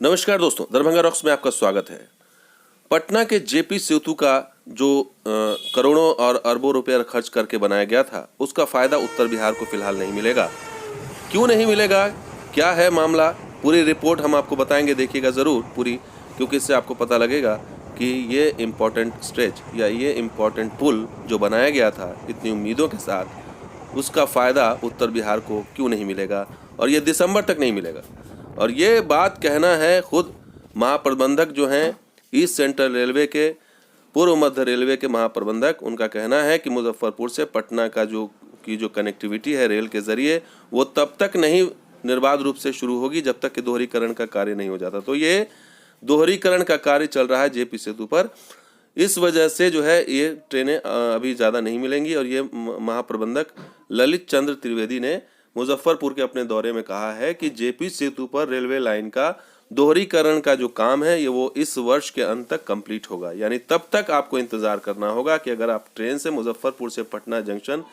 नमस्कार दोस्तों, दरभंगा रॉक्स में आपका स्वागत है। पटना के जेपी सेतु का जो करोड़ों और अरबों रुपए खर्च करके बनाया गया था, उसका फ़ायदा उत्तर बिहार को फिलहाल नहीं मिलेगा। क्यों नहीं मिलेगा, क्या है मामला, पूरी रिपोर्ट हम आपको बताएंगे। देखिएगा ज़रूर पूरी, क्योंकि इससे आपको पता लगेगा कि ये इम्पोर्टेंट स्ट्रेच या ये इम्पोर्टेंट पुल जो बनाया गया था इतनी उम्मीदों के साथ, उसका फ़ायदा उत्तर बिहार को क्यों नहीं मिलेगा और ये दिसंबर तक नहीं मिलेगा। और ये बात कहना है खुद महाप्रबंधक जो हैं ईस्ट सेंट्रल रेलवे के, पूर्व मध्य रेलवे के महाप्रबंधक, उनका कहना है कि मुजफ्फरपुर से पटना का जो कनेक्टिविटी है रेल के ज़रिए, वो तब तक नहीं निर्बाध रूप से शुरू होगी जब तक कि दोहरीकरण का कार्य नहीं हो जाता। तो ये दोहरीकरण का कार्य चल रहा है जेपी सेतु पर, इस वजह से जो है ये ट्रेनें अभी ज़्यादा नहीं मिलेंगी। और ये महाप्रबंधक ललित चंद्र त्रिवेदी ने मुजफ्फरपुर के अपने दौरे में कहा है कि जेपी सेतु पर रेलवे लाइन का दोहरीकरण का जो काम है ये वो इस वर्ष के अंत तक कंप्लीट होगा। यानी तब तक आपको इंतज़ार करना होगा कि अगर आप ट्रेन से मुजफ्फरपुर से पटना जंक्शन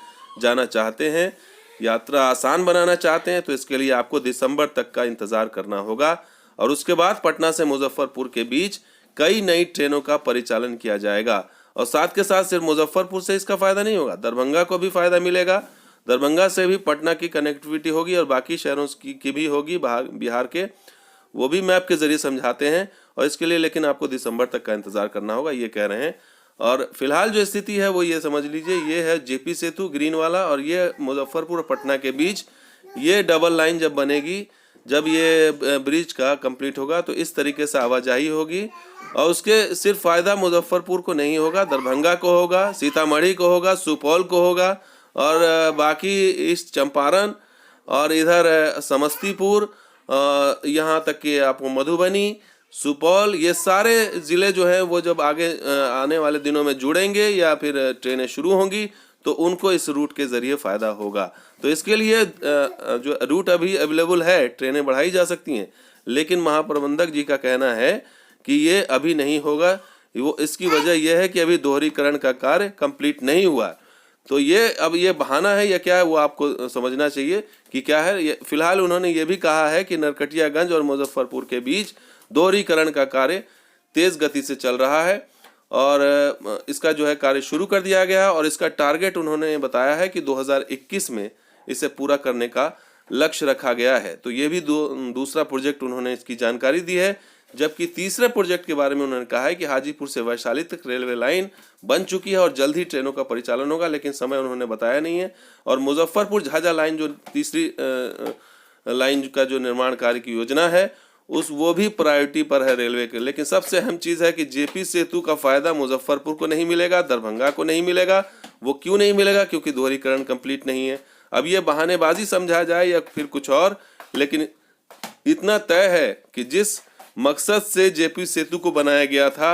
जाना चाहते हैं, यात्रा आसान बनाना चाहते हैं, तो इसके लिए आपको दिसंबर तक का इंतज़ार करना होगा। और उसके बाद पटना से मुजफ्फरपुर के बीच कई नई ट्रेनों का परिचालन किया जाएगा। और साथ के साथ सिर्फ मुजफ्फरपुर से इसका फ़ायदा नहीं होगा, दरभंगा को भी फ़ायदा मिलेगा। दरभंगा से भी पटना की कनेक्टिविटी होगी और बाकी शहरों की भी होगी बिहार के, वो भी मैप के ज़रिए समझाते हैं। और इसके लिए लेकिन आपको दिसंबर तक का इंतज़ार करना होगा, ये कह रहे हैं। और फिलहाल जो स्थिति है वो ये समझ लीजिए, ये है जेपी सेतु ग्रीन वाला, और ये मुजफ्फरपुर और पटना के बीच ये डबल लाइन जब बनेगी, जब ये ब्रिज का कंप्लीट होगा, तो इस तरीके से आवाजाही होगी। और उसके सिर्फ फ़ायदा मुजफ्फरपुर को नहीं होगा, दरभंगा को होगा, सीतामढ़ी को होगा, सुपौल को होगा, और बाकी इस चंपारण और इधर समस्तीपुर, यहाँ तक कि आपको मधुबनी, सुपौल, ये सारे ज़िले जो हैं वो जब आगे आने वाले दिनों में जुड़ेंगे या फिर ट्रेनें शुरू होंगी तो उनको इस रूट के ज़रिए फ़ायदा होगा। तो इसके लिए जो रूट अभी अवेलेबल है, ट्रेनें बढ़ाई जा सकती हैं, लेकिन महाप्रबंधक जी का कहना है कि ये अभी नहीं होगा। वो इसकी वजह यह है कि अभी दोहरीकरण का कार्य कंप्लीट नहीं हुआ। तो ये अब ये बहाना है या क्या है, वो आपको समझना चाहिए कि क्या है। ये फिलहाल उन्होंने ये भी कहा है कि नरकटियागंज और मुजफ्फरपुर के बीच दोहरीकरण का कार्य तेज़ गति से चल रहा है और इसका जो है कार्य शुरू कर दिया गया है। और इसका टारगेट उन्होंने बताया है कि 2021 में इसे पूरा करने का लक्ष्य रखा गया है। तो ये भी दूसरा प्रोजेक्ट उन्होंने इसकी जानकारी दी है। जबकि तीसरे प्रोजेक्ट के बारे में उन्होंने कहा है कि हाजीपुर से वैशाली तक रेलवे लाइन बन चुकी है और जल्द ही ट्रेनों का परिचालन होगा, लेकिन समय उन्होंने बताया नहीं है। और मुजफ्फरपुर झाझा लाइन जो तीसरी लाइन का जो निर्माण कार्य की योजना है, वो भी प्रायोरिटी पर है रेलवे के। लेकिन सबसे अहम चीज़ है कि जेपी सेतु का फ़ायदा मुजफ्फरपुर को नहीं मिलेगा, दरभंगा को नहीं मिलेगा। वो क्यों नहीं मिलेगा? क्योंकि दोहरीकरण कंप्लीट नहीं है। अब ये बहानेबाजी समझा जाए या फिर कुछ और, लेकिन इतना तय है कि जिस मकसद से जेपी सेतु को बनाया गया था,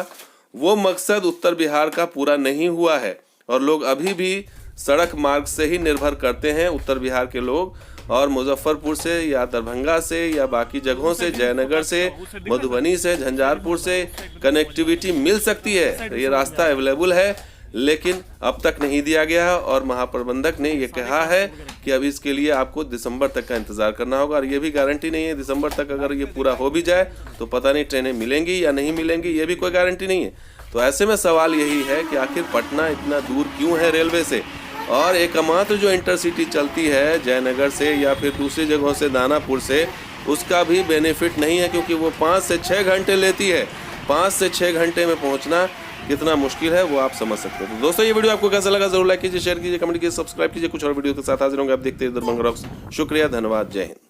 वो मकसद उत्तर बिहार का पूरा नहीं हुआ है। और लोग अभी भी सड़क मार्ग से ही निर्भर करते हैं, उत्तर बिहार के लोग। और मुजफ्फरपुर से या दरभंगा से या बाकी जगहों से, जयनगर से, मधुबनी से, झंझारपुर से कनेक्टिविटी मिल सकती है, ये रास्ता अवेलेबल है, लेकिन अब तक नहीं दिया गया है। और महाप्रबंधक ने ये कहा है कि अब इसके लिए आपको दिसंबर तक का इंतज़ार करना होगा। और ये भी गारंटी नहीं है, दिसंबर तक अगर ये पूरा हो भी जाए तो पता नहीं ट्रेनें मिलेंगी या नहीं मिलेंगी, ये भी कोई गारंटी नहीं है। तो ऐसे में सवाल यही है कि आखिर पटना इतना दूर क्यों है रेलवे से, और एकमात्र जो इंटरसिटी चलती है जयनगर से या फिर दूसरी जगहों से, दानापुर से, उसका भी बेनिफिट नहीं है, क्योंकि वो 5 से 6 घंटे लेती है। 5 से 6 घंटे में पहुंचना कितना मुश्किल है वो आप समझ सकते हैं। तो दोस्तों, ये वीडियो आपको कैसा लगा जरूर लाइक कीजिए, शेयर कीजिए, कमेंट कीजिए, सब्सक्राइब कीजिए। कुछ और वीडियो के साथ हाजिर होंगे। आप देखते हैं दरभंगा रॉक्स। शुक्रिया, धन्यवाद, जय हिंद।